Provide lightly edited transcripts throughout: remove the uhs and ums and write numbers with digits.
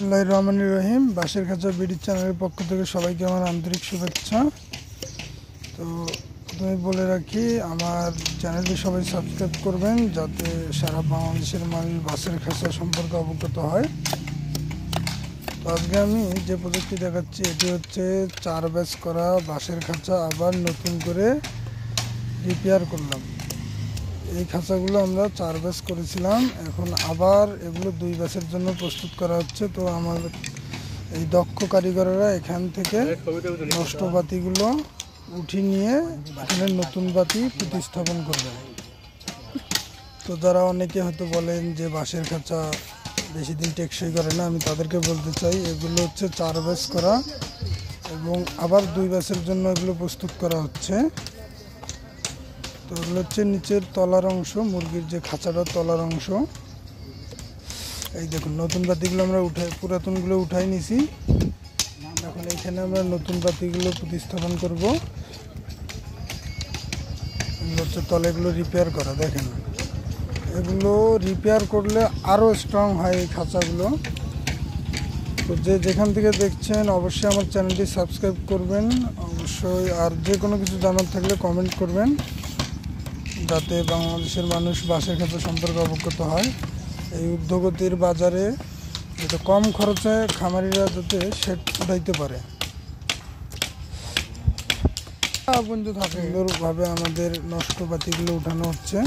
বিসমিল্লাহির রহমানির রহিম। বাঁশের খাঁচা বিডি চ্যানেলের পক্ষ থেকে সবাইকে আমার আন্তরিক শুভেচ্ছা। তো প্রথমে বলে রাখি, আমার চ্যানেলটি সবাই সাবস্ক্রাইব করবেন যাতে সারা বাংলাদেশের মানুষ বাঁশের খাঁচা সম্পর্কে অবগত হয়। তো আজকে আমি যে প্রজেক্টটি দেখাচ্ছি এটি হচ্ছে 4 ব্যাচ করা বাঁশের খাঁচা আবার নতুন করে রিপেয়ার করলাম। এই খাঁচাগুলো আমরা 4 ব্যাচ করেছিলাম, এখন আবার এগুলো 2 ব্যাচের জন্য প্রস্তুত করা হচ্ছে। তো আমার এই দক্ষ কারিগররা এখান থেকে নষ্ট বাতিগুলো উঠিয়ে নিয়ে এখানে নতুন বাতি প্রতিস্থাপন করবেন। তো যারা অনেকে হয়তো বলেন যে বাঁশের খাঁচা বেশি দিন টেকসই করে না, আমি তাদেরকে বলতে চাই এগুলো হচ্ছে 4 ব্যাচ করা এবং আবার 2 ব্যাচের জন্য এগুলো প্রস্তুত করা হচ্ছে। তো এগুলো হচ্ছে নিচের তলার অংশ, মুরগির যে খাঁচাটার তলার অংশ। এই দেখুন নতুন বাতিগুলো আমরা পুরাতনগুলো উঠাই নিছি। এখন এখানে আমরা নতুন বাতিগুলো প্রতিস্থাপন করব। এগুলো হচ্ছে তলেগুলো রিপেয়ার করা। দেখেন এগুলো রিপেয়ার করলে আরও স্ট্রং হয় এই খাঁচাগুলো। তো যেখান থেকে দেখছেন অবশ্যই আমার চ্যানেলটি সাবস্ক্রাইব করবেন অবশ্যই, আর যে কোনো কিছু জানার থাকলে কমেন্ট করবেন যাতে বাংলাদেশের মানুষ বাঁশের খাঁচা সম্পর্কে অবগত হয়। এই ঊর্ধ্বগতির বাজারে যাতে কম খরচে খামারিরা যাতে শেড উঠাইতে পারে। সুন্দরভাবে আমাদের নষ্ট বাতিগুলো উঠানো হচ্ছে।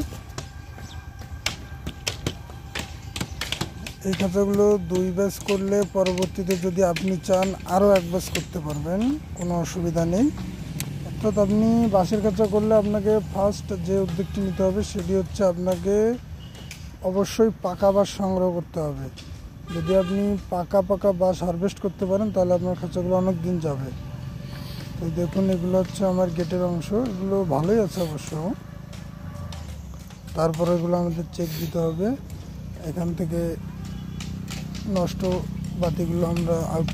এই খাঁচাগুলো 2 ব্যাচ করলে পরবর্তীতে যদি আপনি চান আরও 1 ব্যাচ করতে পারবেন, কোনো অসুবিধা নেই। অর্থাৎ আপনি বাঁশের খাঁচা করলে আপনাকে ফার্স্ট যে উদ্যোগটি নিতে হবে সেটি হচ্ছে আপনাকে অবশ্যই পাকা বাঁশ সংগ্রহ করতে হবে। যদি আপনি পাকা বাঁশ হারভেস্ট করতে পারেন তাহলে আপনার খাঁচাগুলো অনেক দিন যাবে। তো দেখুন এগুলো হচ্ছে আমার গেটের অংশ, এগুলো ভালোই আছে অবশ্য। তারপরে এগুলো আমাদের চেক দিতে হবে। এখান থেকে নষ্ট বাতিগুলো আমরা আউট